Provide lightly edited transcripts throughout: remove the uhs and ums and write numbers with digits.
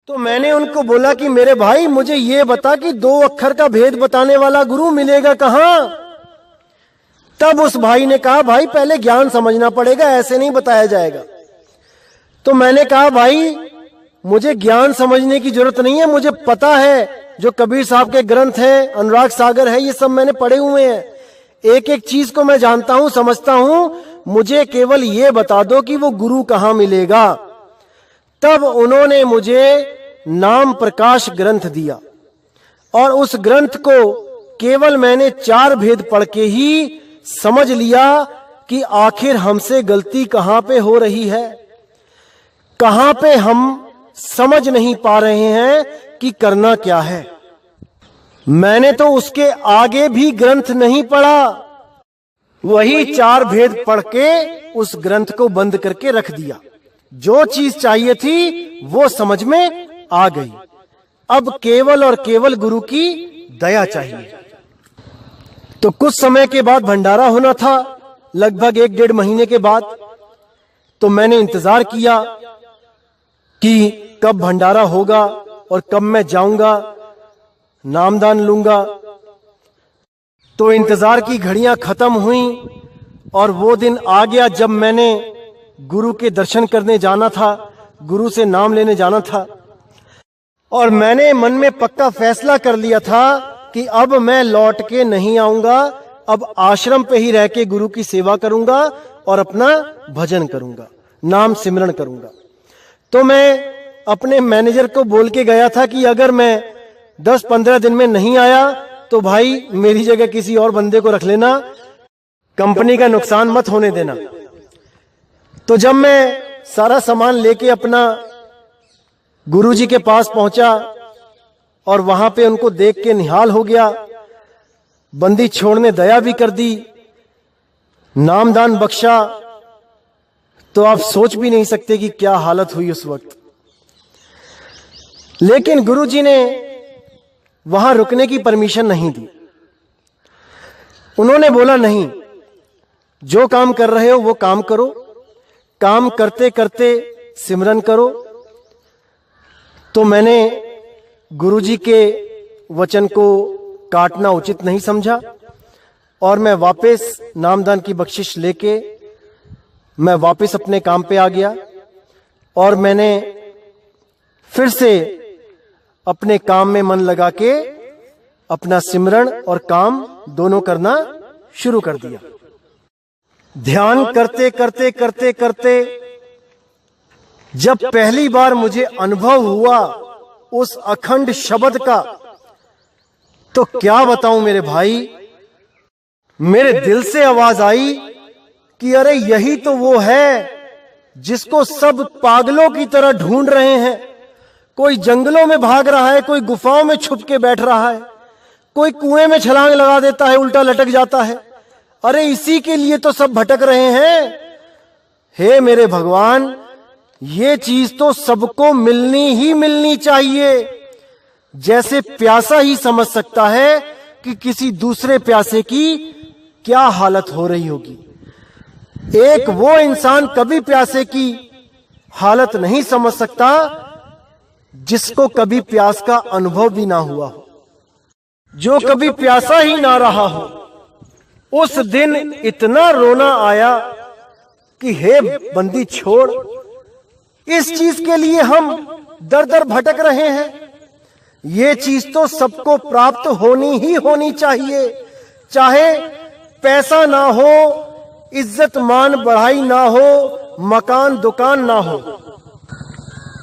तो मैंने उनको बोला कि मेरे भाई मुझे ये बता कि 2 अक्षर का भेद बताने वाला गुरु मिलेगा कहां। तब उस भाई ने कहा, भाई पहले ज्ञान समझना पड़ेगा, ऐसे नहीं बताया जाएगा। तो मैंने कहा, भाई मुझे ज्ञान समझने की जरूरत नहीं है, मुझे पता है जो कबीर साहब के ग्रंथ हैं, अनुराग सागर है, ये सब मैंने पढ़े हुए हैं, एक एक चीज को मैं जानता हूं, समझता हूं, मुझे केवल ये बता दो कि वो गुरु कहां मिलेगा। तब उन्होंने मुझे नाम प्रकाश ग्रंथ दिया और उस ग्रंथ को केवल मैंने 4 भेद पढ़ के ही समझ लिया कि आखिर हमसे गलती कहां पे हो रही है, कहां पे हम समझ नहीं पा रहे हैं कि करना क्या है। मैंने तो उसके आगे भी ग्रंथ नहीं पढ़ा, वही 4 भेद पढ़ के उस ग्रंथ को बंद करके रख दिया। जो चीज चाहिए थी वो समझ में आ गई। अब केवल और केवल गुरु की दया चाहिए। तो कुछ समय के बाद भंडारा होना था, लगभग 1-1.5 महीने के बाद। तो मैंने इंतजार किया कि कब भंडारा होगा और कब मैं जाऊंगा, नामदान लूंगा। तो इंतजार की घड़ियां खत्म हुई और वो दिन आ गया जब मैंने गुरु के दर्शन करने जाना था, गुरु से नाम लेने जाना था। और मैंने मन में पक्का फैसला कर लिया था कि अब मैं लौट के नहीं आऊंगा, अब आश्रम पे ही रह के गुरु की सेवा करूंगा और अपना भजन करूंगा, नाम सिमरन करूंगा। तो मैं अपने मैनेजर को बोल के गया था कि अगर मैं 10-15 दिन में नहीं आया तो भाई मेरी जगह किसी और बंदे को रख लेना, कंपनी का नुकसान मत होने देना। तो जब मैं सारा सामान लेके अपना गुरुजी के पास पहुंचा और वहां पे उनको देख के निहाल हो गया, बंदी छोड़ने दया भी कर दी, नामदान बख्शा, तो आप सोच भी नहीं सकते कि क्या हालत हुई उस वक्त। लेकिन गुरुजी ने वहां रुकने की परमिशन नहीं दी। उन्होंने बोला, नहीं, जो काम कर रहे हो वो काम करो, काम करते करते सिमरन करो। तो मैंने गुरुजी के वचन को काटना उचित नहीं समझा और मैं वापस नामदान की बख्शिश लेके मैं वापस अपने काम पे आ गया और मैंने फिर से अपने काम में मन लगा के अपना सिमरन और काम दोनों करना शुरू कर दिया। ध्यान करते करते करते करते जब पहली बार मुझे अनुभव हुआ उस अखंड शब्द का, तो क्या बताऊं मेरे भाई, मेरे दिल से आवाज आई कि अरे यही तो वो है जिसको सब पागलों की तरह ढूंढ रहे हैं। कोई जंगलों में भाग रहा है, कोई गुफाओं में छुप के बैठ रहा है, कोई कुएं में छलांग लगा देता है, उल्टा लटक जाता है। अरे इसी के लिए तो सब भटक रहे हैं। हे मेरे भगवान, ये चीज तो सबको मिलनी ही मिलनी चाहिए। जैसे प्यासा ही समझ सकता है कि किसी दूसरे प्यासे की क्या हालत हो रही होगी। एक वो इंसान कभी प्यासे की हालत नहीं समझ सकता जिसको कभी प्यास का अनुभव भी ना हुआ हो, जो कभी प्यासा ही ना रहा हो। उस दिन इतना रोना आया कि हे बंदी छोड़, इस चीज के लिए हम दर दर भटक रहे हैं। ये चीज तो सबको प्राप्त होनी ही होनी चाहिए, चाहे पैसा ना हो, इज्जत मान बढ़ाई ना हो, मकान दुकान ना हो,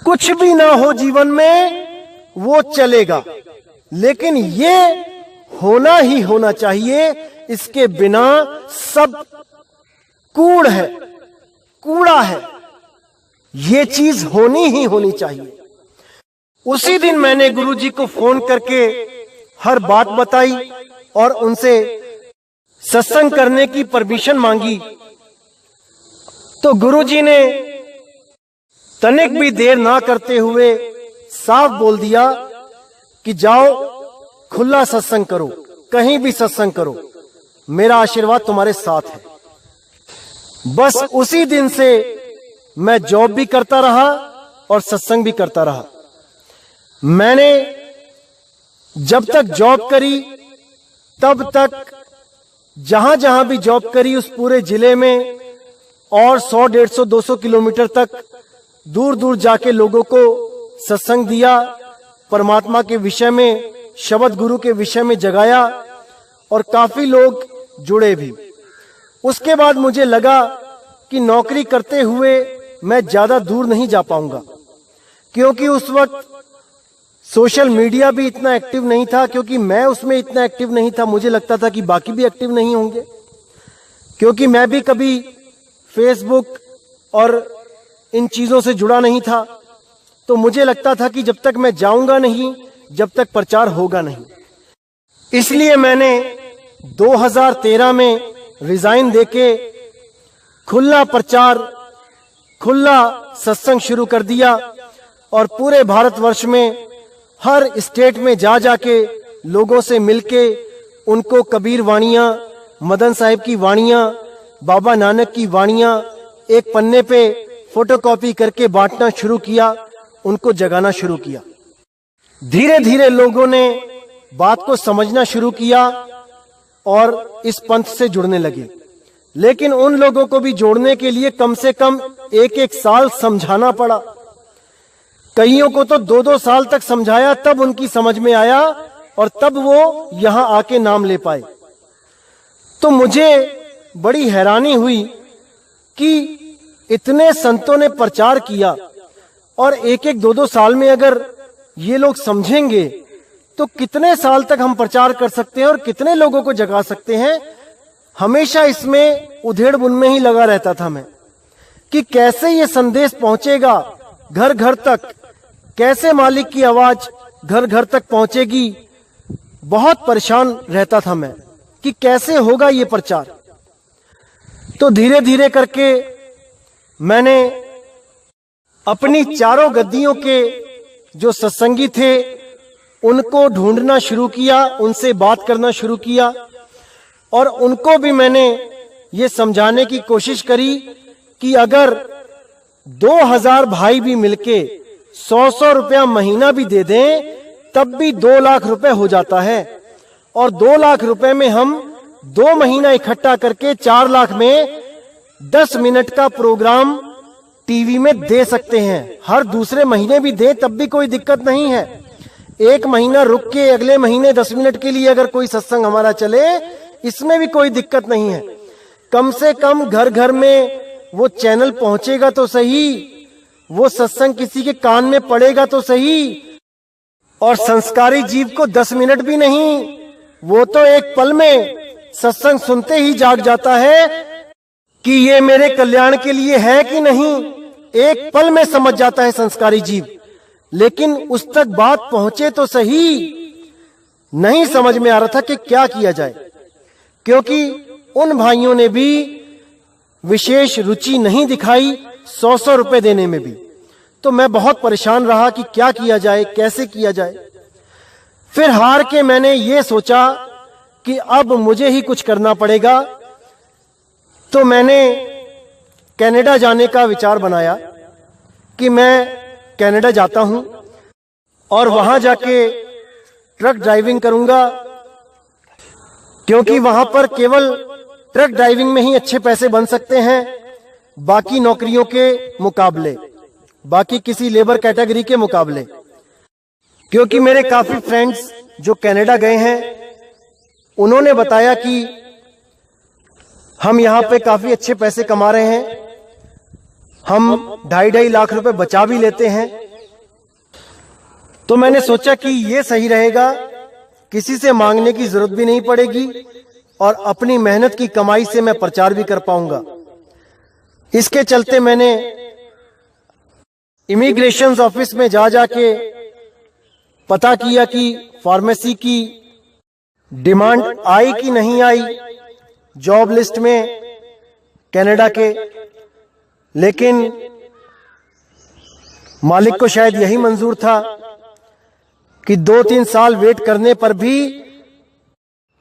कुछ भी ना हो जीवन में वो चलेगा, लेकिन ये होना ही होना चाहिए। इसके बिना सब कूड़ है, कूड़ा है। ये चीज होनी ही होनी चाहिए। उसी दिन मैंने गुरुजी को फोन करके हर बात बताई और उनसे सत्संग करने की परमिशन मांगी। तो गुरुजी ने तनिक भी देर ना करते हुए साफ बोल दिया कि जाओ खुला सत्संग करो, कहीं भी सत्संग करो, मेरा आशीर्वाद तुम्हारे साथ है। बस उसी दिन से मैं जॉब भी करता रहा और सत्संग भी करता रहा। मैंने जब तक जॉब करी तब तक जहां जहां भी जॉब करी उस पूरे जिले में और 100, 150, 200 किलोमीटर तक दूर दूर जाके लोगों को सत्संग दिया, परमात्मा के विषय में, शब्द गुरु के विषय में जगाया और काफी लोग जुड़े भी। उसके बाद मुझे लगा कि नौकरी करते हुए मैं ज्यादा दूर नहीं जा पाऊंगा, क्योंकि उस वक्त सोशल मीडिया भी इतना एक्टिव नहीं था, क्योंकि मैं उसमें इतना एक्टिव नहीं था। मुझे लगता था कि बाकी भी एक्टिव नहीं होंगे, क्योंकि मैं भी कभी फेसबुक और इन चीजों से जुड़ा नहीं था। तो मुझे लगता था कि जब तक मैं जाऊंगा नहीं, जब तक प्रचार होगा नहीं। इसलिए मैंने 2013 में रिजाइन देके खुला प्रचार, खुला सत्संग शुरू कर दिया और पूरे भारतवर्ष में हर स्टेट में जा जाके लोगों से मिलके उनको कबीर वाणियां, मदन साहिब की वाणियां, बाबा नानक की वाणियां एक पन्ने पे फोटोकॉपी करके बांटना शुरू किया, उनको जगाना शुरू किया। धीरे धीरे लोगों ने बात को समझना शुरू किया और इस पंथ से जुड़ने लगे। लेकिन उन लोगों को भी जोड़ने के लिए कम से कम 1-1 साल समझाना पड़ा। कईयों को तो 2-2 साल तक समझाया, तब उनकी समझ में आया और तब वो यहां आके नाम ले पाए। तो मुझे बड़ी हैरानी हुई कि इतने संतों ने प्रचार किया और 1-1, 2-2 साल में अगर ये लोग समझेंगे तो कितने साल तक हम प्रचार कर सकते हैं और कितने लोगों को जगा सकते हैं। हमेशा इसमें उधेड़ बुन में ही लगा रहता था मैं कि कैसे ये संदेश पहुंचेगा घर घर तक, कैसे मालिक की आवाज घर घर तक पहुंचेगी। बहुत परेशान रहता था मैं कि कैसे होगा ये प्रचार। तो धीरे धीरे करके मैंने अपनी चारों गद्दियों के जो सत्संगी थे उनको ढूंढना शुरू किया, उनसे बात करना शुरू किया और उनको भी मैंने ये समझाने की कोशिश करी कि अगर 2000 भाई भी मिलके 100-100 रुपया महीना भी दे दें तब भी 2 लाख रुपए हो जाता है और 2 लाख रुपए में हम 2 महीना इकट्ठा करके 4 लाख में 10 मिनट का प्रोग्राम टीवी में दे सकते हैं। हर दूसरे महीने भी दे तब भी कोई दिक्कत नहीं है। 1 महीना रुक के अगले महीने 10 मिनट के लिए अगर कोई सत्संग हमारा चले, इसमें भी कोई दिक्कत नहीं है। कम से कम घर घर में वो चैनल पहुंचेगा तो सही, वो सत्संग किसी के कान में पड़ेगा तो सही। और संस्कारी जीव को 10 मिनट भी नहीं, वो तो एक पल में सत्संग सुनते ही जाग जाता है कि ये मेरे कल्याण के लिए है कि नहीं। एक पल में समझ जाता है संस्कारी जीव, लेकिन उस तक बात पहुंचे तो सही। नहीं समझ में आ रहा था कि क्या किया जाए, क्योंकि उन भाइयों ने भी विशेष रुचि नहीं दिखाई 100-100 रुपए देने में भी। तो मैं बहुत परेशान रहा कि क्या किया जाए, कैसे किया जाए। फिर हार के मैंने ये सोचा कि अब मुझे ही कुछ करना पड़ेगा। तो मैंने कनाडा जाने का विचार बनाया कि मैं कनाडा जाता हूं और वहां जाके ट्रक ड्राइविंग करूंगा, क्योंकि वहां पर केवल ट्रक ड्राइविंग में ही अच्छे पैसे बन सकते हैं, बाकी नौकरियों के मुकाबले, बाकी किसी लेबर कैटेगरी के मुकाबले। क्योंकि मेरे काफी फ्रेंड्स जो कनाडा गए हैं उन्होंने बताया कि हम यहां पे काफी अच्छे पैसे कमा रहे हैं, हम 2.5 लाख रुपए बचा भी लेते हैं। तो मैंने सोचा कि ये सही रहेगा, किसी से मांगने की जरूरत भी नहीं पड़ेगी और अपनी मेहनत की कमाई से मैं प्रचार भी कर पाऊंगा। इसके चलते मैंने इमिग्रेशन ऑफिस में जा जाके पता किया कि फार्मेसी की डिमांड आई कि नहीं आई जॉब लिस्ट में कनाडा के। लेकिन मालिक को शायद यही मंजूर था कि 2-3 साल वेट करने पर भी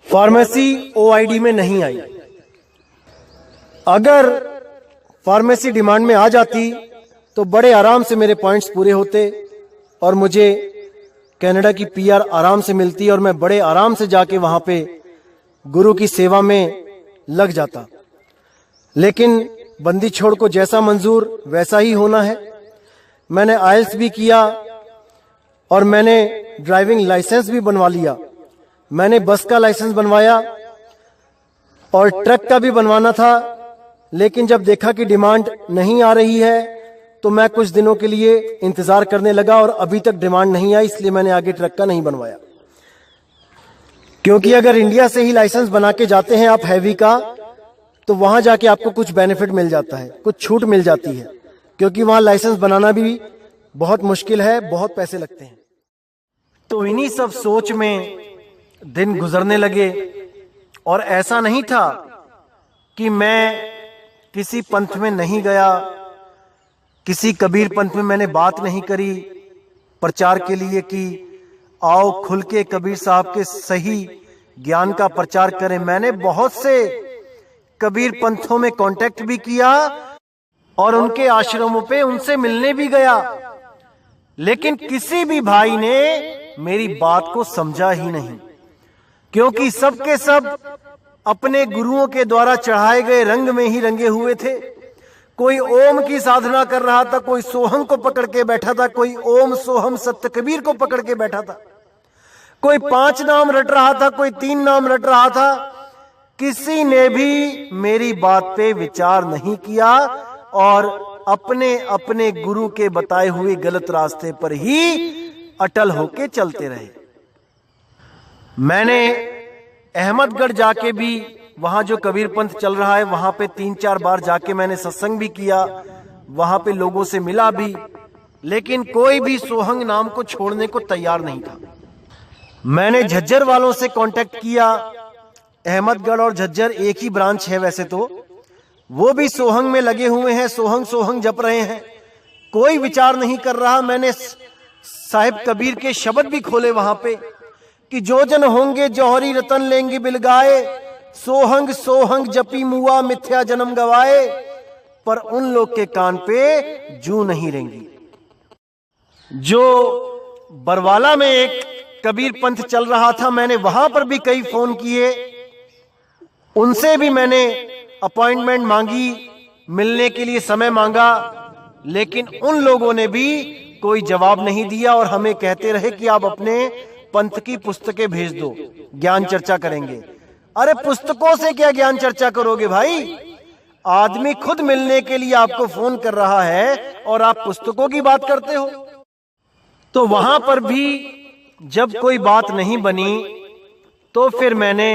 फार्मेसी ओआईडी में नहीं आई। अगर फार्मेसी डिमांड में आ जाती तो बड़े आराम से मेरे पॉइंट्स पूरे होते और मुझे कनाडा की पीआर आराम से मिलती और मैं बड़े आराम से जाके वहां पे गुरु की सेवा में लग जाता। लेकिन बंदी छोड़ को जैसा मंजूर वैसा ही होना है। मैंने आइल्स भी किया और मैंने ड्राइविंग लाइसेंस भी बनवा लिया। मैंने बस का लाइसेंस बनवाया और ट्रक का भी बनवाना था, लेकिन जब देखा कि डिमांड नहीं आ रही है तो मैं कुछ दिनों के लिए इंतजार करने लगा और अभी तक डिमांड नहीं आई, इसलिए मैंने आगे ट्रक का नहीं बनवाया। क्योंकि अगर इंडिया से ही लाइसेंस बना के जाते हैं आप हैवी का, तो वहां जाके आपको कुछ बेनिफिट मिल जाता है, कुछ छूट मिल जाती है, क्योंकि वहां लाइसेंस बनाना भी बहुत मुश्किल है, बहुत पैसे लगते हैं। तो इन्हीं सब सोच में दिन गुजरने लगे और ऐसा नहीं था कि मैं किसी पंथ में नहीं गया, किसी कबीर पंथ में मैंने बात नहीं करी प्रचार के लिए कि आओ खुल के कबीर साहब के सही ज्ञान का प्रचार करें। मैंने बहुत से कबीर पंथों में कांटेक्ट भी किया और उनके आश्रमों पे उनसे मिलने भी गया, लेकिन किसी भी भाई ने मेरी बात को समझा ही नहीं, क्योंकि सबके सब अपने गुरुओं के द्वारा चढ़ाए गए रंग में ही रंगे हुए थे। कोई ओम की साधना कर रहा था, कोई सोहम को पकड़ के बैठा था, कोई ओम सोहम सत्य कबीर को पकड़ के बैठा था, कोई 5 नाम रट रहा था, कोई 3 नाम रट रहा था। किसी ने भी मेरी बात पे विचार नहीं किया और अपने अपने गुरु के बताए हुए गलत रास्ते पर ही अटल होके चलते रहे। मैंने अहमदगढ़ जाके भी, वहां जो कबीर पंथ चल रहा है वहां पे 3-4 बार जाके मैंने सत्संग भी किया, वहां पे लोगों से मिला भी, लेकिन कोई भी सोहंग नाम को छोड़ने को तैयार नहीं था। मैंने झज्जर वालों से कांटेक्ट किया, अहमदगढ़ और झज्जर एक ही ब्रांच है वैसे तो, वो भी सोहंग में लगे हुए हैं, सोहंग सोहंग जप रहे हैं, कोई विचार नहीं कर रहा। मैंने साहिब कबीर के शब्द भी खोले वहां पे कि जो जन होंगे जौहरी रतन लेंगे बिलगाए, सोहंग सोहंग जपी मुआ मिथ्या जन्म गवाए, पर उन लोग के कान पे जू नहीं रेंगी। जो बरवाला में एक कबीर पंथ चल रहा था, मैंने वहां पर भी कई फोन किए, उनसे भी मैंने अपॉइंटमेंट मांगी, मिलने के लिए समय मांगा, लेकिन उन लोगों ने भी कोई जवाब नहीं दिया और हमें कहते रहे कि आप अपने पंथ की पुस्तकें भेज दो, ज्ञान चर्चा करेंगे। अरे पुस्तकों से क्या ज्ञान चर्चा करोगे भाई? आदमी खुद मिलने के लिए आपको फोन कर रहा है और आप पुस्तकों की बात करते हो। तो वहां पर भी जब कोई बात नहीं बनी तो फिर मैंने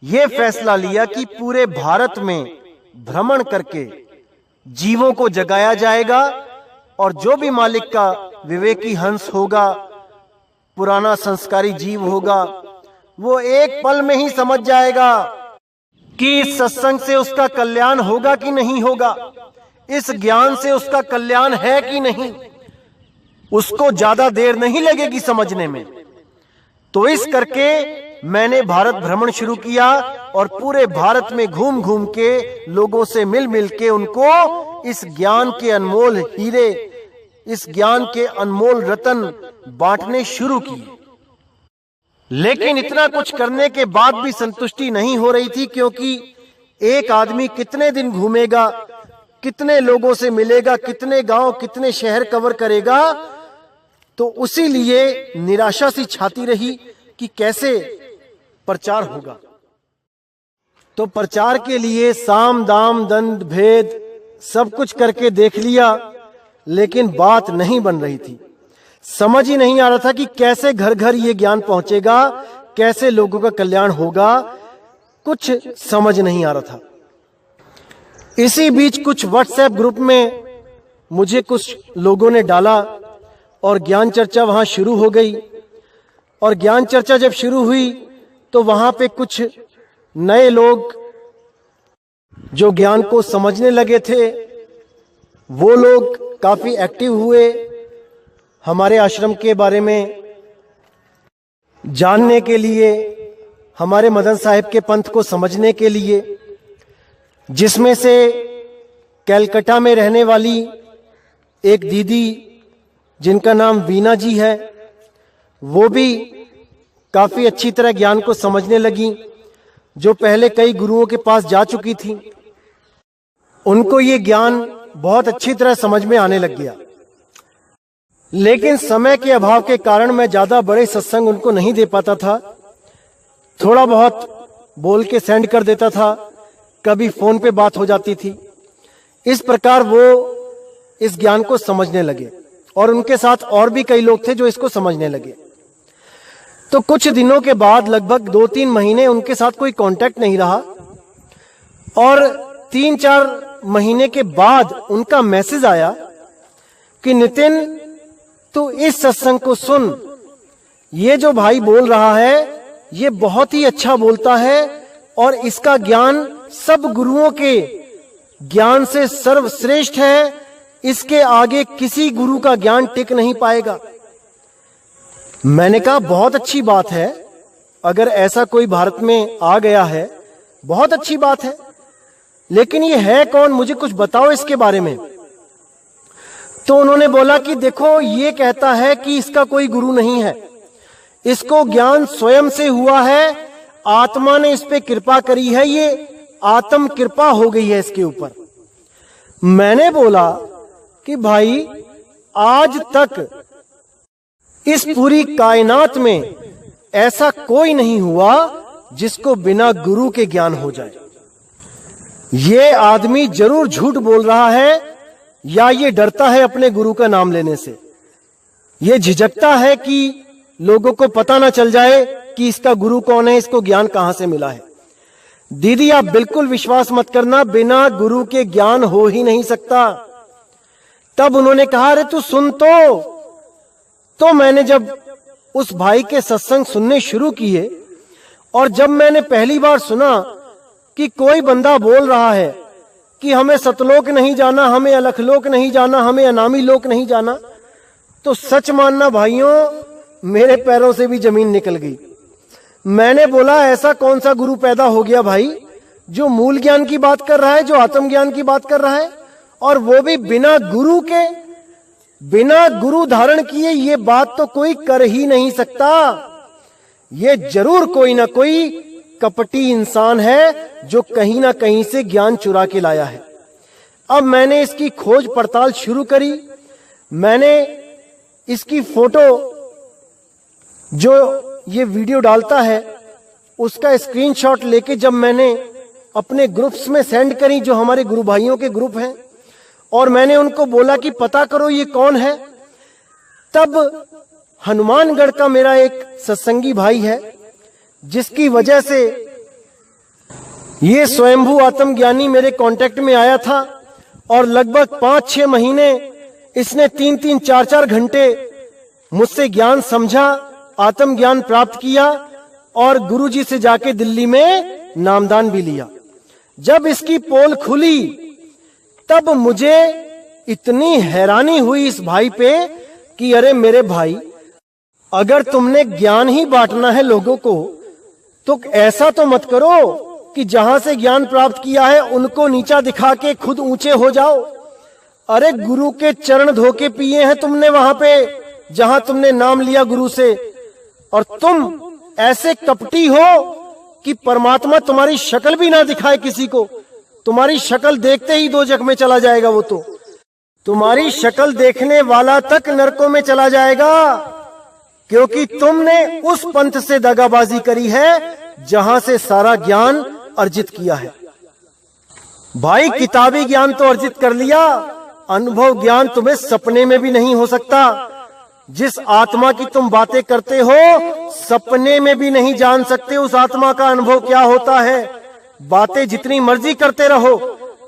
यह फैसला लिया कि पूरे भारत में भ्रमण करके जीवों को जगाया जाएगा और जो भी मालिक का विवेकी हंस होगा, पुराना संस्कारी जीव होगा, वो एक पल में ही समझ जाएगा कि इस सत्संग से उसका कल्याण होगा कि नहीं होगा, इस ज्ञान से उसका कल्याण है कि नहीं। उसको ज्यादा देर नहीं लगेगी समझने में। तो इस करके मैंने भारत भ्रमण शुरू किया और पूरे भारत में घूम घूम के लोगों से मिल मिल के उनको इस ज्ञान के अनमोल हीरे, इस ज्ञान के अनमोल रतन बांटने शुरू किए। लेकिन इतना कुछ करने के बाद भी संतुष्टि नहीं हो रही थी, क्योंकि एक आदमी कितने दिन घूमेगा, कितने लोगों से मिलेगा, कितने गांव, कितने शहर कवर करेगा। तो उसी लिए निराशा सी छाती रही कि कैसे प्रचार होगा। तो प्रचार के लिए साम दाम दंड भेद सब कुछ करके देख लिया, लेकिन बात नहीं बन रही थी। समझ ही नहीं आ रहा था कि कैसे घर घर ये ज्ञान पहुंचेगा, कैसे लोगों का कल्याण होगा, कुछ समझ नहीं आ रहा था। इसी बीच कुछ व्हाट्सएप ग्रुप में मुझे कुछ लोगों ने डाला और ज्ञान चर्चा वहां शुरू हो गई। और ज्ञान चर्चा जब शुरू हुई तो वहां पे कुछ नए लोग जो ज्ञान को समझने लगे थे, वो लोग काफी एक्टिव हुए हमारे आश्रम के बारे में जानने के लिए, हमारे मदन साहिब के पंथ को समझने के लिए, जिसमें से कलकत्ता में रहने वाली एक दीदी जिनका नाम वीना जी है, वो भी काफी अच्छी तरह ज्ञान को समझने लगी। जो पहले कई गुरुओं के पास जा चुकी थी, उनको ये ज्ञान बहुत अच्छी तरह समझ में आने लग गया। लेकिन समय के अभाव के कारण मैं ज्यादा बड़े सत्संग उनको नहीं दे पाता था। थोड़ा बहुत बोल के सेंड कर देता था, कभी फोन पे बात हो जाती थी। इस प्रकार वो इस ज्ञान को समझने लगे और उनके साथ और भी कई लोग थे जो इसको समझने लगे। तो कुछ दिनों के बाद, लगभग 2-3 महीने उनके साथ कोई कांटेक्ट नहीं रहा, और 3-4 महीने के बाद उनका मैसेज आया कि नितिन, तू इस सत्संग को सुन, ये जो भाई बोल रहा है ये बहुत ही अच्छा बोलता है और इसका ज्ञान सब गुरुओं के ज्ञान से सर्वश्रेष्ठ है, इसके आगे किसी गुरु का ज्ञान टिक नहीं पाएगा। मैंने कहा बहुत अच्छी बात है, अगर ऐसा कोई भारत में आ गया है बहुत अच्छी बात है, लेकिन ये है कौन, मुझे कुछ बताओ इसके बारे में। तो उन्होंने बोला कि देखो, ये कहता है कि इसका कोई गुरु नहीं है, इसको ज्ञान स्वयं से हुआ है, आत्मा ने इस पे कृपा करी है, ये आत्म कृपा हो गई है इसके ऊपर। मैंने बोला कि भाई, आज तक इस पूरी कायनात में ऐसा कोई नहीं हुआ जिसको बिना गुरु के ज्ञान हो जाए। ये आदमी जरूर झूठ बोल रहा है, या ये डरता है अपने गुरु का नाम लेने से, ये झिझकता है कि लोगों को पता ना चल जाए कि इसका गुरु कौन है, इसको ज्ञान कहां से मिला है। दीदी, आप बिल्कुल विश्वास मत करना, बिना गुरु के ज्ञान हो ही नहीं सकता। तब उन्होंने कहा, अरे तू सुन तो मैंने जब उस भाई के सत्संग सुनने शुरू किए, और जब मैंने पहली बार सुना कि कोई बंदा बोल रहा है कि हमें सतलोक नहीं जाना, हमें अलखलोक नहीं जाना, हमें अनामी लोक नहीं जाना, तो सच मानना भाइयों, मेरे पैरों से भी जमीन निकल गई। मैंने बोला, ऐसा कौन सा गुरु पैदा हो गया भाई जो मूल ज्ञान की बात कर रहा है, जो आत्मज्ञान की बात कर रहा है, और वो भी बिना गुरु के, बिना गुरु धारण किए। ये बात तो कोई कर ही नहीं सकता। ये जरूर कोई ना कोई कपटी इंसान है जो कहीं ना कहीं से ज्ञान चुरा के लाया है। अब मैंने इसकी खोज पड़ताल शुरू करी। मैंने इसकी फोटो, जो ये वीडियो डालता है, उसका स्क्रीनशॉट लेके जब मैंने अपने ग्रुप्स में सेंड करी, जो हमारे गुरु भाइयों के ग्रुप हैं, और मैंने उनको बोला कि पता करो ये कौन है, तब हनुमानगढ़ का मेरा एक सत्संगी भाई है, जिसकी वजह से ये स्वयंभू आत्मज्ञानी मेरे कांटेक्ट में आया था, और लगभग 5-6 महीने इसने 3-3, 4-4 घंटे मुझसे ज्ञान समझा, आत्मज्ञान प्राप्त किया, और गुरुजी से जाके दिल्ली में नामदान भी लिया। जब इसकी पोल खुली तब मुझे इतनी हैरानी हुई इस भाई पे कि अरे मेरे भाई, अगर तुमने ज्ञान ही बांटना है लोगों को, तो ऐसा तो मत करो कि जहां से ज्ञान प्राप्त किया है उनको नीचा दिखा के खुद ऊंचे हो जाओ। अरे गुरु के चरण धोके पिए हैं तुमने वहां पे जहां तुमने नाम लिया गुरु से, और तुम ऐसे कपटी हो कि परमात्मा तुम्हारी शक्ल भी ना दिखाए किसी को। तुम्हारी शक्ल देखते ही 2 जग में चला जाएगा, वो तो तुम्हारी शक्ल देखने वाला तक नरकों में चला जाएगा, क्योंकि तुमने उस पंथ से दगाबाजी करी है जहां से सारा ज्ञान अर्जित किया है। भाई, किताबी ज्ञान तो अर्जित कर लिया, अनुभव ज्ञान तुम्हें सपने में भी नहीं हो सकता। जिस आत्मा की तुम बातें करते हो, सपने में भी नहीं जान सकते उस आत्मा का अनुभव क्या होता है। बातें जितनी मर्जी करते रहो,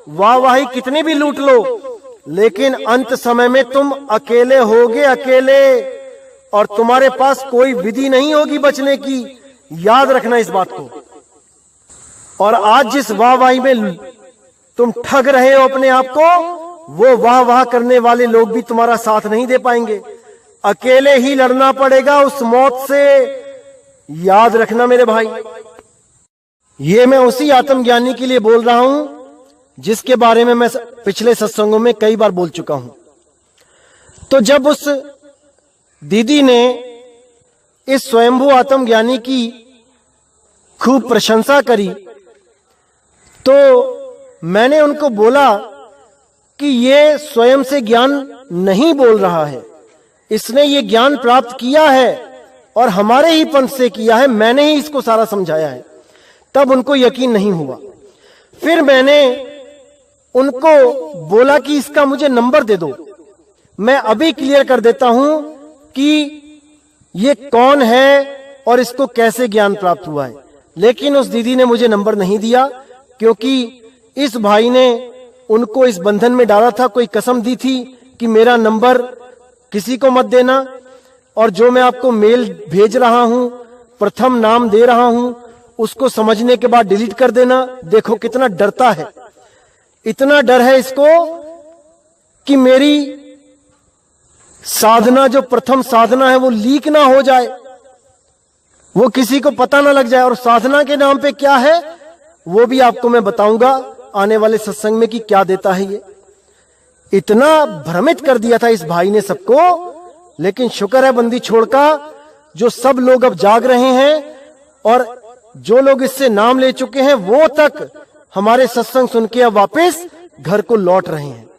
वाहवाही कितनी भी लूट लो, लेकिन अंत समय में तुम अकेले होगे, अकेले, और तुम्हारे पास कोई विधि नहीं होगी बचने की। याद रखना इस बात को। और आज जिस वाहवाही में तुम ठग रहे हो अपने आप को, वो वाह वाह करने वाले लोग भी तुम्हारा साथ नहीं दे पाएंगे। अकेले ही लड़ना पड़ेगा उस मौत से। याद रखना मेरे भाई। ये मैं उसी आत्मज्ञानी के लिए बोल रहा हूं जिसके बारे में मैं पिछले सत्संगों में कई बार बोल चुका हूं। तो जब उस दीदी ने इस स्वयंभू आत्मज्ञानी की खूब प्रशंसा करी, तो मैंने उनको बोला कि ये स्वयं से ज्ञान नहीं बोल रहा है, इसने ये ज्ञान प्राप्त किया है और हमारे ही पंथ से किया है, मैंने ही इसको सारा समझाया है। तब उनको यकीन नहीं हुआ। फिर मैंने उनको बोला कि इसका मुझे नंबर दे दो, मैं अभी क्लियर कर देता हूं कि ये कौन है और इसको कैसे ज्ञान प्राप्त हुआ है। लेकिन उस दीदी ने मुझे नंबर नहीं दिया, क्योंकि इस भाई ने उनको इस बंधन में डाला था, कोई कसम दी थी कि मेरा नंबर किसी को मत देना, और जो मैं आपको मेल भेज रहा हूं, प्रथम नाम दे रहा हूं, उसको समझने के बाद डिलीट कर देना। देखो कितना डरता है, इतना डर है इसको कि मेरी साधना, जो प्रथम साधना है, वो लीक ना हो जाए, वो किसी को पता ना लग जाए। और साधना के नाम पे क्या है वो भी आपको मैं बताऊंगा आने वाले सत्संग में कि क्या देता है ये। इतना भ्रमित कर दिया था इस भाई ने सबको। लेकिन शुक्र है बंदी छोड़ का, जो सब लोग अब जाग रहे हैं और जो लोग इससे नाम ले चुके हैं वो तक हमारे सत्संग सुन के अब वापस घर को लौट रहे हैं।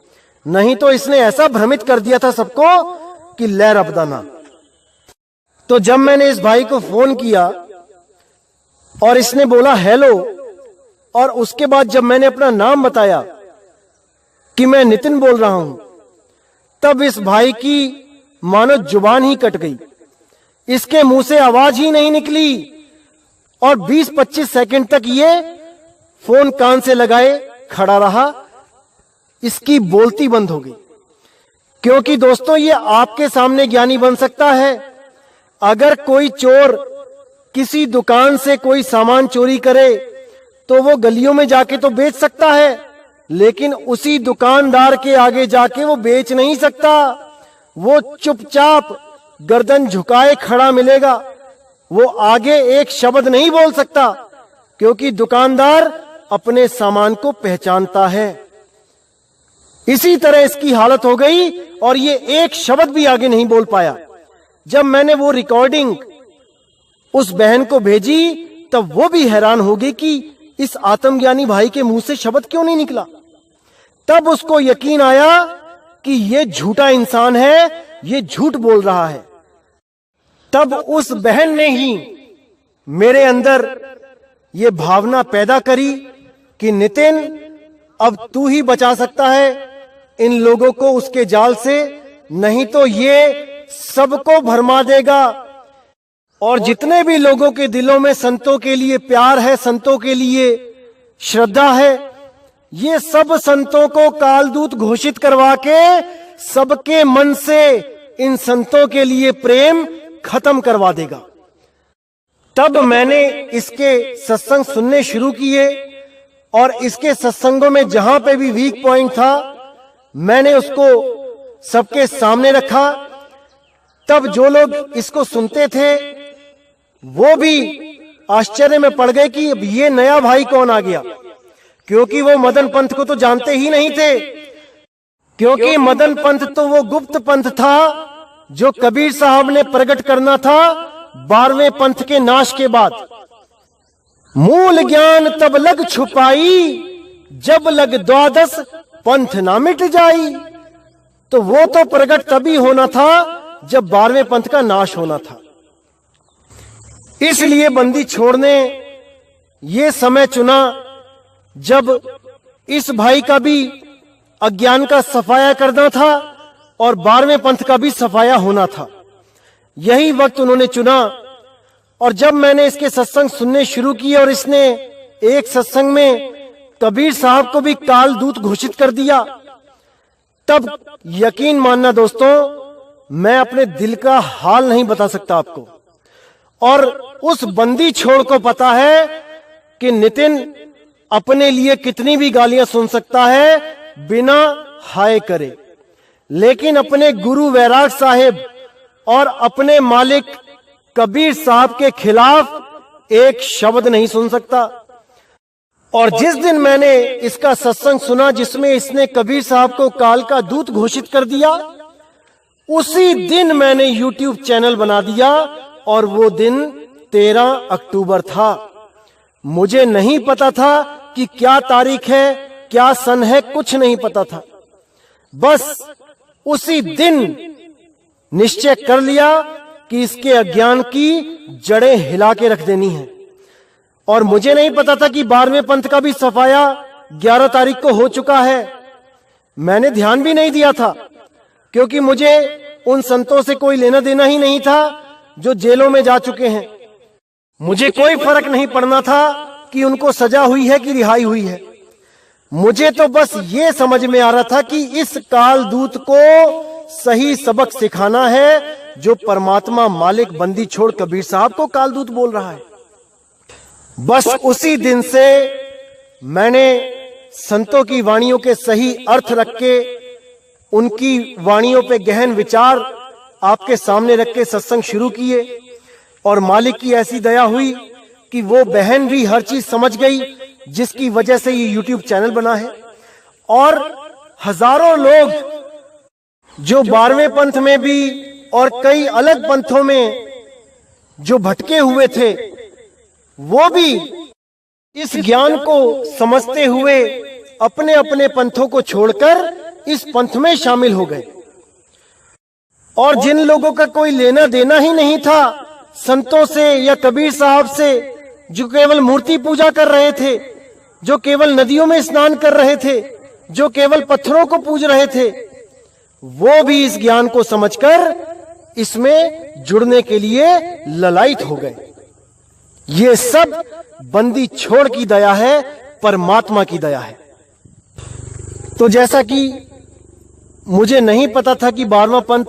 नहीं तो इसने ऐसा भ्रमित कर दिया था सबको कि लहर अपदाना। तो जब मैंने इस भाई को फोन किया और इसने बोला हेलो, और उसके बाद जब मैंने अपना नाम बताया कि मैं नितिन बोल रहा हूं, तब इस भाई की मानो जुबान ही कट गई, इसके मुंह से आवाज ही नहीं निकली और 20-25 सेकंड तक ये फोन कान से लगाए खड़ा रहा, इसकी बोलती बंद हो गई। क्योंकि दोस्तों ये आपके सामने ज्ञानी बन सकता है। अगर कोई चोर किसी दुकान से कोई सामान चोरी करे तो वो गलियों में जाके तो बेच सकता है, लेकिन उसी दुकानदार के आगे जाके वो बेच नहीं सकता। वो चुपचाप गर्दन झुकाए खड़ा मिलेगा, वो आगे एक शब्द नहीं बोल सकता, क्योंकि दुकानदार अपने सामान को पहचानता है। इसी तरह इसकी हालत हो गई और ये एक शब्द भी आगे नहीं बोल पाया। जब मैंने वो रिकॉर्डिंग उस बहन को भेजी तब वो भी हैरान हो गई कि इस आत्मज्ञानी भाई के मुंह से शब्द क्यों नहीं निकला। तब उसको यकीन आया कि ये झूठा इंसान है, ये झूठ बोल रहा है। तब उस बहन ने ही मेरे अंदर ये भावना पैदा करी कि नितिन, अब तू ही बचा सकता है इन लोगों को उसके जाल से, नहीं तो ये सबको भरमा देगा। और जितने भी लोगों के दिलों में संतों के लिए प्यार है, संतों के लिए श्रद्धा है, ये सब संतों को कालदूत घोषित करवा के सबके मन से इन संतों के लिए प्रेम खत्म करवा देगा। तब मैंने इसके सत्संग सुनने शुरू किए और इसके सत्संगों में जहां पे भी वीक पॉइंट था मैंने उसको सबके सामने रखा। तब जो लोग इसको सुनते थे वो भी आश्चर्य में पड़ गए कि अब ये नया भाई कौन आ गया, क्योंकि वो मदन पंथ को तो जानते ही नहीं थे। क्योंकि मदन पंथ तो वो गुप्त पंथ था जो कबीर साहब ने प्रकट करना था 12वें पंथ के नाश के बाद। मूल ज्ञान तब लग छुपाई, जब लग 12 पंथ ना मिट जाई। तो वो तो प्रकट तभी होना था जब 12वें पंथ का नाश होना था। इसलिए बंदी छोड़ ने ये समय चुना जब इस भाई का भी अज्ञान का सफाया करना था और 12वें पंथ का भी सफाया होना था। यही वक्त उन्होंने चुना। और जब मैंने इसके सत्संग सुनने शुरू किए और इसने एक सत्संग में कबीर साहब को भी कालदूत घोषित कर दिया, तब यकीन मानना दोस्तों, मैं अपने दिल का हाल नहीं बता सकता आपको। और उस बंदी छोड़ को पता है कि नितिन अपने लिए कितनी भी गालियां सुन सकता है बिना हाय करे, लेकिन अपने गुरु वैराग साहिब और अपने मालिक कबीर साहब के खिलाफ एक शब्द नहीं सुन सकता। और जिस दिन मैंने इसका सत्संग सुना जिसमें इसने कबीर साहब को काल का दूत घोषित कर दिया, उसी दिन मैंने YouTube चैनल बना दिया और वो दिन 13 अक्टूबर था। मुझे नहीं पता था कि क्या तारीख है, क्या सन है, कुछ नहीं पता था। बस उसी दिन निश्चय कर लिया कि इसके अज्ञान की जड़ें हिला के रख देनी है। और मुझे नहीं पता था कि 12वें पंथ का भी सफाया 11 तारीख को हो चुका है। मैंने ध्यान भी नहीं दिया था, क्योंकि मुझे उन संतों से कोई लेना देना ही नहीं था जो जेलों में जा चुके हैं। मुझे कोई फर्क नहीं पड़ना था कि उनको सजा हुई है कि रिहाई हुई है। मुझे तो बस ये समझ में आ रहा था कि इस काल दूत को सही सबक सिखाना है, जो परमात्मा मालिक बंदी छोड़ कबीर साहब को काल दूत बोल रहा है। बस उसी दिन से मैंने संतों की वाणियों के सही अर्थ रख के, उनकी वाणियों पे गहन विचार आपके सामने रख के सत्संग शुरू किए। और मालिक की ऐसी दया हुई कि वो बहन भी हर चीज समझ गई, जिसकी वजह से ये YouTube चैनल बना है। और हजारों लोग जो 12वें पंथ में भी और कई अलग पंथों में जो भटके हुए थे, वो भी इस ज्ञान को समझते हुए अपने अपने पंथों को छोड़कर इस पंथ में शामिल हो गए। और जिन लोगों का कोई लेना देना ही नहीं था संतों से या कबीर साहब से, जो केवल मूर्ति पूजा कर रहे थे, जो केवल नदियों में स्नान कर रहे थे, जो केवल पत्थरों को पूज रहे थे, वो भी इस ज्ञान को समझकर इसमें जुड़ने के लिए ललायत हो गए। ये सब बंदी छोड़ की दया है, परमात्मा की दया है। तो जैसा कि मुझे नहीं पता था कि 12वां पंथ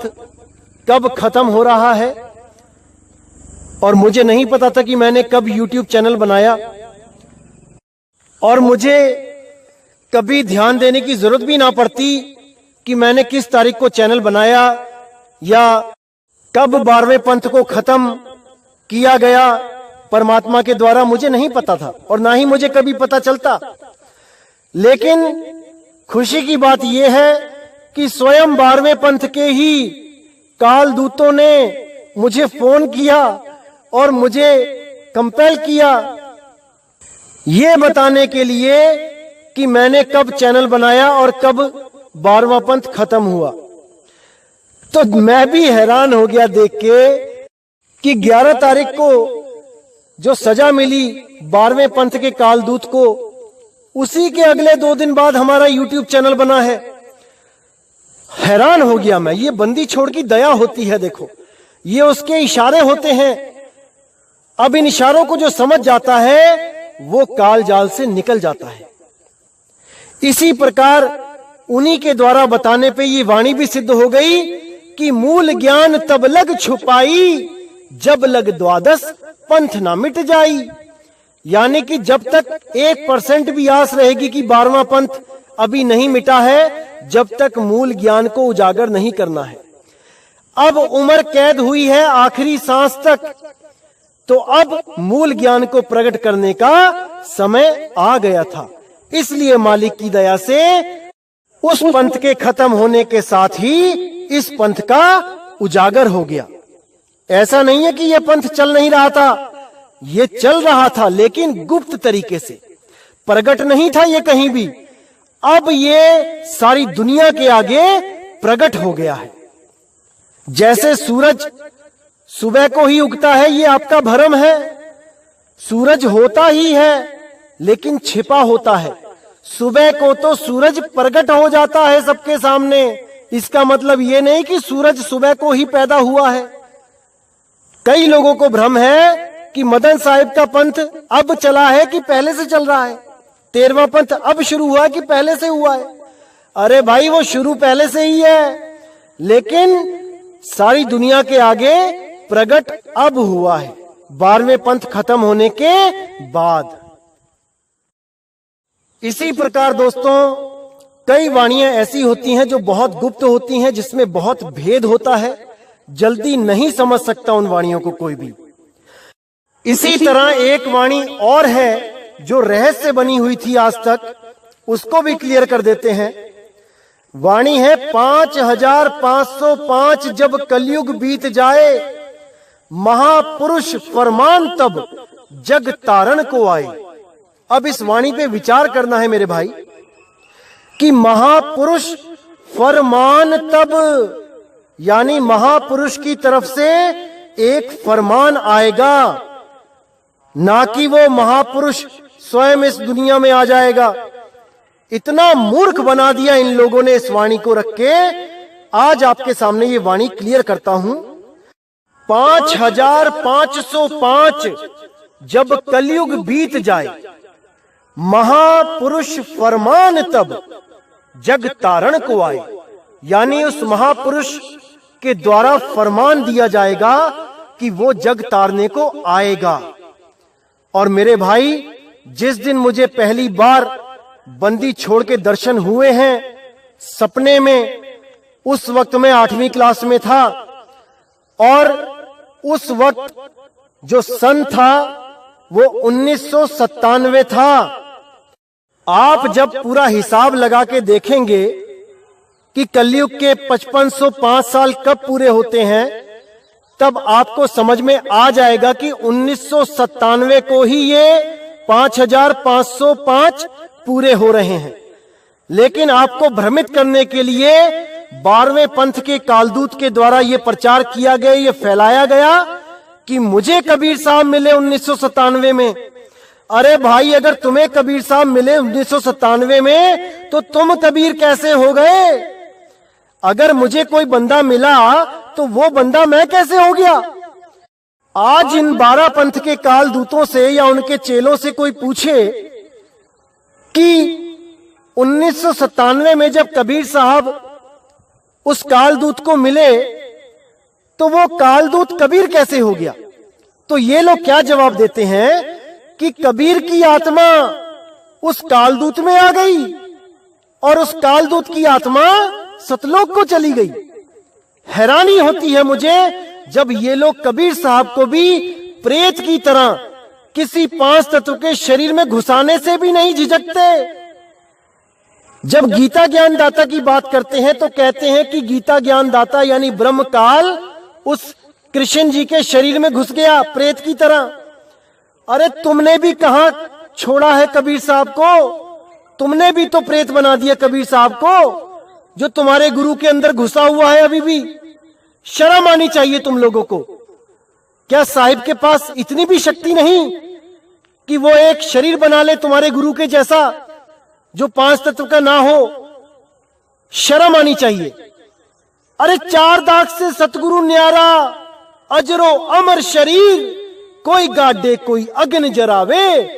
कब खत्म हो रहा है, और मुझे नहीं पता था कि मैंने कब YouTube चैनल बनाया, और मुझे कभी ध्यान देने की जरूरत भी ना पड़ती कि मैंने किस तारीख को चैनल बनाया या कब 12वें पंथ को खत्म किया गया परमात्मा के द्वारा। मुझे नहीं पता था और ना ही मुझे कभी पता चलता। लेकिन खुशी की बात यह है कि स्वयं 12वें पंथ के ही काल दूतों ने मुझे फोन किया और मुझे कंपेल किया ये बताने के लिए कि मैंने कब चैनल बनाया और कब 12वां पंथ खत्म हुआ। तो मैं भी हैरान हो गया देख के कि 11 तारीख को जो सजा मिली 12वें पंथ के कालदूत को, उसी के अगले 2 दिन बाद हमारा YouTube चैनल बना है। हैरान हो गया मैं। ये बंदी छोड़ की दया होती है। देखो, ये उसके इशारे होते हैं। अब इन इशारों को जो समझ जाता है वो काल जाल से निकल जाता है। इसी प्रकार उन्हीं के द्वारा बताने पे ये वाणी भी सिद्ध हो गई कि मूल ज्ञान तब लग छुपाई, जब लग द्वादश पंथ ना मिट जाई। यानी कि जब तक 1% भी आस रहेगी कि 12वां पंथ अभी नहीं मिटा है, जब तक मूल ज्ञान को उजागर नहीं करना है। अब उम्र कैद हुई है आखिरी सांस तक, तो अब मूल ज्ञान को प्रकट करने का समय आ गया था। इसलिए मालिक की दया से उस पंथ के खत्म होने के साथ ही इस पंथ का उजागर हो गया। ऐसा नहीं है कि यह पंथ चल नहीं रहा था, ये चल रहा था, लेकिन गुप्त तरीके से प्रकट नहीं था ये कहीं भी। अब ये सारी दुनिया के आगे प्रकट हो गया है। जैसे सूरज सुबह को ही उगता है, ये आपका भ्रम है। सूरज होता ही है लेकिन छिपा होता है। सुबह को तो सूरज प्रकट हो जाता है सबके सामने। इसका मतलब ये नहीं कि सूरज सुबह को ही पैदा हुआ है। कई लोगों को भ्रम है कि मदन साहिब का पंथ अब चला है कि पहले से चल रहा है, 13वां पंथ अब शुरू हुआ कि पहले से हुआ है। अरे भाई, वो शुरू पहले से ही है, लेकिन सारी दुनिया के आगे प्रकट अब हुआ है 12वें पंथ खत्म होने के बाद। इसी प्रकार दोस्तों, कई वाणियां ऐसी होती हैं जो बहुत गुप्त होती हैं, जिसमें बहुत भेद होता है। जल्दी नहीं समझ सकता उन वाणियों को कोई भी। इसी तरह एक वाणी और है जो रहस्य बनी हुई थी आज तक, उसको भी क्लियर कर देते हैं। वाणी है 5505 जब कलयुग बीत जाए, महापुरुष फरमान तब जग तारण को आए। अब इस वाणी पे विचार करना है मेरे भाई कि महापुरुष फरमान तब, यानी महापुरुष की तरफ से एक फरमान आएगा, ना कि वो महापुरुष स्वयं इस दुनिया में आ जाएगा। इतना मूर्ख बना दिया इन लोगों ने इस वाणी को रख के। आज आपके सामने ये वाणी क्लियर करता हूं। 5505 जब कलयुग बीत जाए, महापुरुष फरमान तब जग तारण को आए, यानी उस महापुरुष के द्वारा फरमान दिया जाएगा कि वो जग तारने को आएगा। और मेरे भाई, जिस दिन मुझे पहली बार बंदी छोड़ के दर्शन हुए हैं सपने में, उस वक्त मैं 8वीं क्लास में था और उस वक्त जो सन था वो 1997 था। आप जब पूरा हिसाब लगा के देखेंगे कि कलयुग के 5505 साल कब पूरे होते हैं, तब आपको समझ में आ जाएगा कि 1997 को ही ये 5505 पूरे हो रहे हैं। लेकिन आपको भ्रमित करने के लिए 12वें पंथ के कालदूत के द्वारा यह प्रचार किया गया, ये फैलाया गया कि मुझे कबीर साहब मिले 1997 में। अरे भाई, अगर तुम्हें कबीर साहब मिले 1997 में तो तुम कबीर कैसे हो गए? अगर मुझे कोई बंदा मिला तो वो बंदा मैं कैसे हो गया? आज इन 12 पंथ के कालदूतों से या उनके चेलों से कोई पूछे कि 1997 में जब कबीर साहब उस कालदूत को मिले तो वो कालदूत कबीर कैसे हो गया, तो ये लोग क्या जवाब देते हैं कि कबीर की आत्मा उस कालदूत में आ गई और उस कालदूत की आत्मा सतलोक को चली गई। हैरानी होती है मुझे जब ये लोग कबीर साहब को भी प्रेत की तरह किसी 5 तत्व के शरीर में घुसाने से भी नहीं झिझकते। जब गीता ज्ञान दाता की बात करते हैं तो कहते हैं कि गीता ज्ञान दाता यानी ब्रह्म काल उस कृष्ण जी के शरीर में घुस गया प्रेत की तरह। अरे तुमने भी कहां छोड़ा है कबीर साहब को? तुमने भी तो प्रेत बना दिया कबीर साहब को, जो तुम्हारे गुरु के अंदर घुसा हुआ है अभी भी। शर्म आनी चाहिए तुम लोगों को। क्या साहिब के पास इतनी भी शक्ति नहीं कि वो एक शरीर बना ले तुम्हारे गुरु के जैसा, जो 5 तत्व का ना हो? शर्म आनी चाहिए। अरे 4 दाग से सतगुरु न्यारा, अजरो अमर शरीर, कोई गाडे कोई अग्नि जरावे,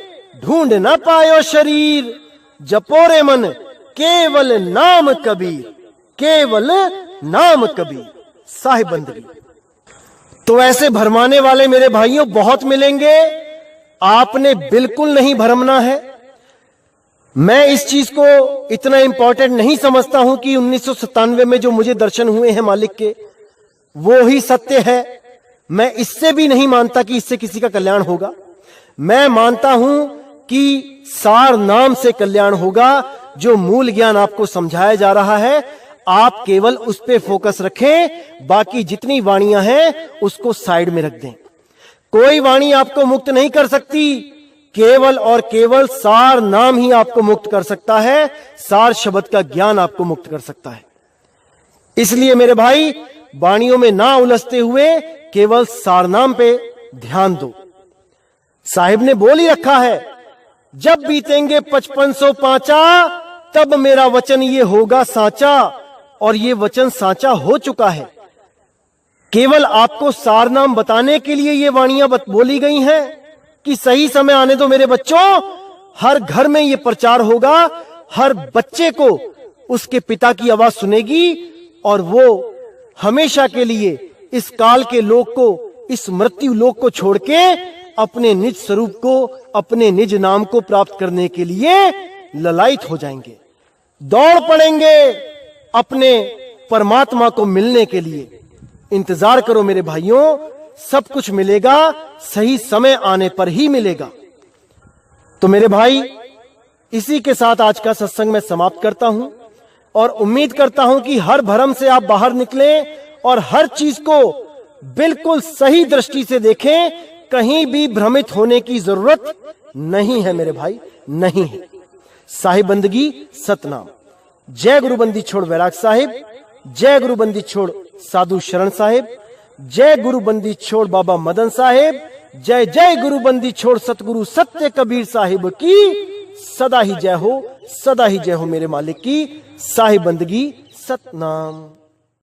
ढूंढ ना पायो शरीर, जपोरे मन केवल नाम कबीर, केवल नाम कबीर। साहिब बंदगी। तो ऐसे भरमाने वाले मेरे भाइयों बहुत मिलेंगे, आपने बिल्कुल नहीं भरमना है। मैं इस चीज को इतना इंपॉर्टेंट नहीं समझता हूं कि 1997 में जो मुझे दर्शन हुए हैं मालिक के, वो ही सत्य है। मैं इससे भी नहीं मानता कि इससे किसी का कल्याण होगा। मैं मानता हूं कि सार नाम से कल्याण होगा। जो मूल ज्ञान आपको समझाया जा रहा है, आप केवल उस पे फोकस रखें, बाकी जितनी वाणियां हैं उसको साइड में रख दें। कोई वाणी आपको मुक्त नहीं कर सकती, केवल और केवल सार नाम ही आपको मुक्त कर सकता है। सार शब्द का ज्ञान आपको मुक्त कर सकता है। इसलिए मेरे भाई, वाणियों में ना उलझते हुए केवल सार नाम पे ध्यान दो। साहिब ने बोल ही रखा है, जब बीतेंगे 5505 तब मेरा वचन ये होगा साचा, और ये वचन साचा हो चुका है। केवल आपको सार नाम बताने के लिए ये वाणियां बोली गई हैं कि सही समय आने दो मेरे बच्चों। हर घर में ये प्रचार होगा, हर बच्चे को उसके पिता की आवाज सुनेगी और वो हमेशा के लिए इस काल के लोक को, इस मृत्यु लोक को छोड़ के अपने निज स्वरूप को, अपने निज नाम को प्राप्त करने के लिए ललायित हो जाएंगे, दौड़ पड़ेंगे अपने परमात्मा को मिलने के लिए। इंतजार करो मेरे भाइयों, सब कुछ मिलेगा, सही समय आने पर ही मिलेगा। तो मेरे भाई, इसी के साथ आज का सत्संग मैं समाप्त करता हूं और उम्मीद करता हूं कि हर भ्रम से आप बाहर निकलें और हर चीज को बिल्कुल सही दृष्टि से देखें, कहीं भी भ्रमित होने की जरूरत नहीं है मेरे भाई, नहीं है। साहिब बंदगी सतनाम। जय गुरु बंदी छोड़ वैराग साहिब, जय गुरु बंदी छोड़ साधु शरण साहिब, जय गुरु बंदी छोड़ बाबा मदन साहिब, जय जय गुरु बंदी छोड़ सतगुरु सत्य कबीर साहिब की सदा ही जय हो, सदा ही जय हो मेरे मालिक की। साहिब बंदगी सतनाम।